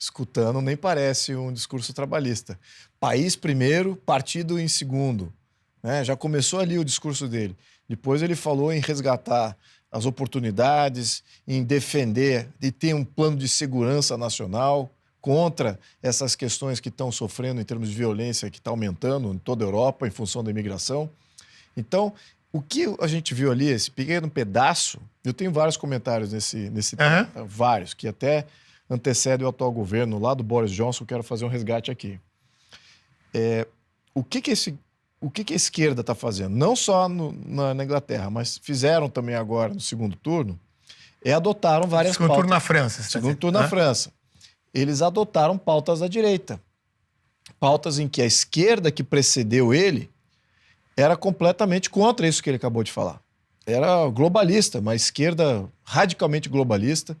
escutando, nem parece um discurso trabalhista. País primeiro, partido em segundo. Né? Já começou ali o discurso dele. Depois ele falou em resgatar as oportunidades, em defender e ter um plano de segurança nacional contra essas questões que estão sofrendo em termos de violência, que está aumentando em toda a Europa em função da imigração. Então, o que a gente viu ali, esse pequeno pedaço, eu tenho vários comentários nesse tema, vários, que até antecedem o atual governo, lá do Boris Johnson, quero fazer um resgate aqui. O que a esquerda está fazendo? Não só na Inglaterra, mas fizeram também agora, no segundo turno, adotaram várias pautas. Segundo turno na França. Segundo turno na França. Eles adotaram pautas da direita. Pautas em que a esquerda que precedeu ele era completamente contra isso que ele acabou de falar. Era globalista, uma esquerda radicalmente globalista.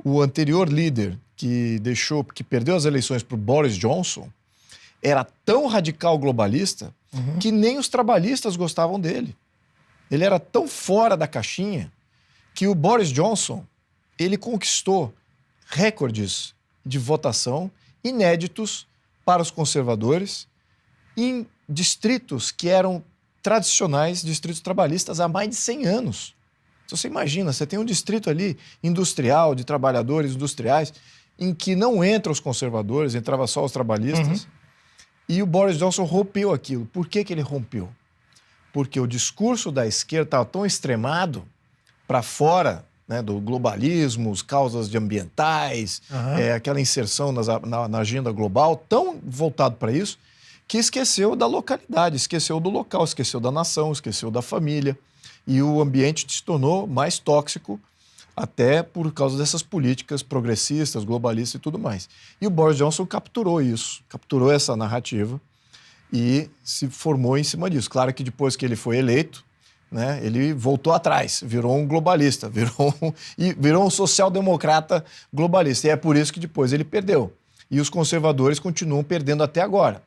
O anterior líder que perdeu as eleições para o Boris Johnson era tão radical globalista que nem os trabalhistas gostavam dele. Ele era tão fora da caixinha que o Boris Johnson, ele conquistou recordes de votação inéditos para os conservadores em distritos que eram tradicionais, distritos trabalhistas há mais de 100 anos. Então, você imagina, você tem um distrito ali industrial, de trabalhadores industriais, em que não entram os conservadores, entrava só os trabalhistas, e o Boris Johnson rompeu aquilo. Por que ele rompeu? Porque o discurso da esquerda estava tão extremado para fora, né, do globalismo, as causas ambientais, aquela inserção na agenda global, tão voltado para isso, que esqueceu da localidade, esqueceu do local, esqueceu da nação, esqueceu da família. E o ambiente se tornou mais tóxico até por causa dessas políticas progressistas, globalistas e tudo mais. E o Boris Johnson capturou isso, capturou essa narrativa e se formou em cima disso. Claro que depois que ele foi eleito, né, ele voltou atrás, virou um globalista, virou um social-democrata globalista. E é por isso que depois ele perdeu. E os conservadores continuam perdendo até agora.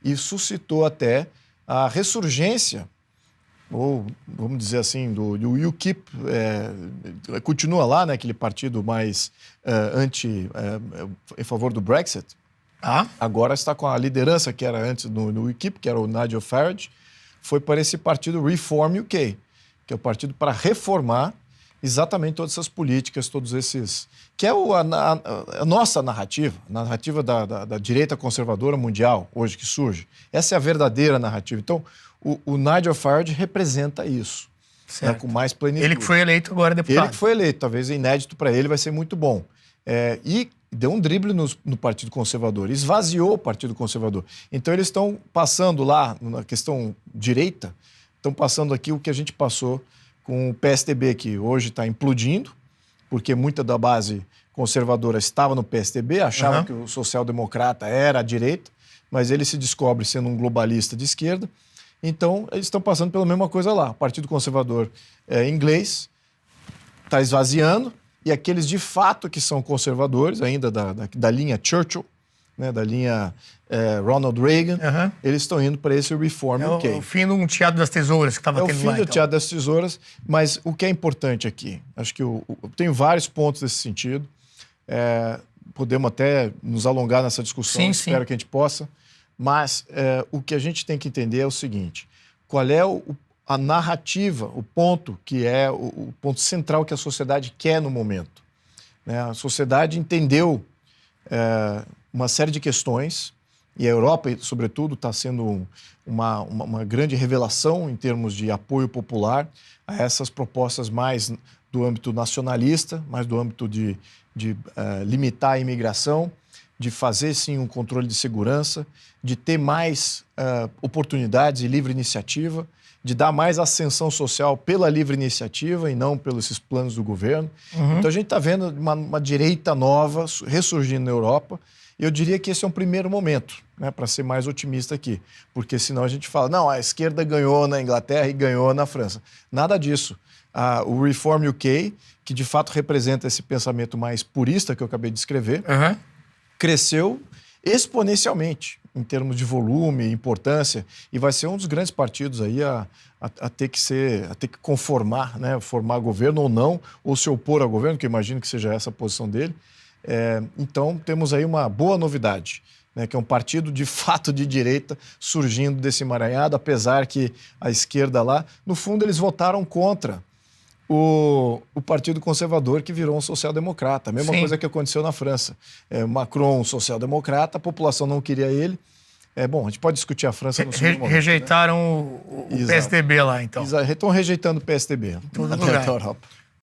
E suscitou até a ressurgência, ou vamos dizer assim, do UKIP, continua lá, né, aquele partido mais em favor do Brexit. Agora está com a liderança que era antes no UKIP, que era o Nigel Farage, foi para esse partido Reform UK, que é o partido para reformar exatamente todas essas políticas, todos esses... que é a nossa narrativa, a narrativa da direita conservadora mundial, hoje que surge. Essa é a verdadeira narrativa. Então, o Nigel Farage representa isso, né, com mais plenitude. Ele que foi eleito agora deputado. Ele que foi eleito, talvez inédito para ele, vai ser muito bom. E deu um drible no Partido Conservador, esvaziou o Partido Conservador. Então, eles estão passando lá, na questão direita, estão passando aqui o que a gente passou com o PSDB, que hoje está implodindo, porque muita da base conservadora estava no PSDB, achava que o social-democrata era a direita, mas ele se descobre sendo um globalista de esquerda. Então, eles estão passando pela mesma coisa lá. O Partido Conservador inglês está esvaziando, e aqueles de fato que são conservadores, ainda da linha Churchill, né, da linha Ronald Reagan, eles estão indo para esse Reform UK. O fim do Teatro das Tesouras que estava tendo lá. É o fim do Teatro das Tesouras, mas o que é importante aqui, acho que eu tenho vários pontos nesse sentido, podemos até nos alongar nessa discussão, espero que a gente possa, mas o que a gente tem que entender é o seguinte, qual é a narrativa, o ponto que é o ponto central que a sociedade quer no momento. Né? A sociedade entendeu uma série de questões, e a Europa, sobretudo, está sendo uma grande revelação em termos de apoio popular a essas propostas mais do âmbito nacionalista, mais do âmbito de limitar a imigração, de fazer, sim, um controle de segurança, de ter mais oportunidades e livre iniciativa, de dar mais ascensão social pela livre iniciativa e não pelos esses planos do governo. Então, a gente está vendo uma direita nova ressurgindo na Europa. E eu diria que esse é um primeiro momento, né, para ser mais otimista aqui. Porque senão a gente fala, não, a esquerda ganhou na Inglaterra e ganhou na França. Nada disso. O Reform UK, que de fato representa esse pensamento mais purista que eu acabei de descrever, cresceu exponencialmente em termos de volume, importância, e vai ser um dos grandes partidos aí a ter que conformar, né, formar governo ou não, ou se opor ao governo, que eu imagino que seja essa a posição dele, Então, temos aí uma boa novidade, né, que é um partido de fato de direita surgindo desse emaranhado, apesar que a esquerda lá, no fundo, eles votaram contra o Partido Conservador, que virou um social-democrata. A mesma Sim. coisa que aconteceu na França. Macron, um social-democrata, a população não queria ele. Bom, a gente pode discutir a França no segundo momento. Rejeitaram o Exato. PSDB lá, então. Estão rejeitando o PSDB todo na lugar. Europa.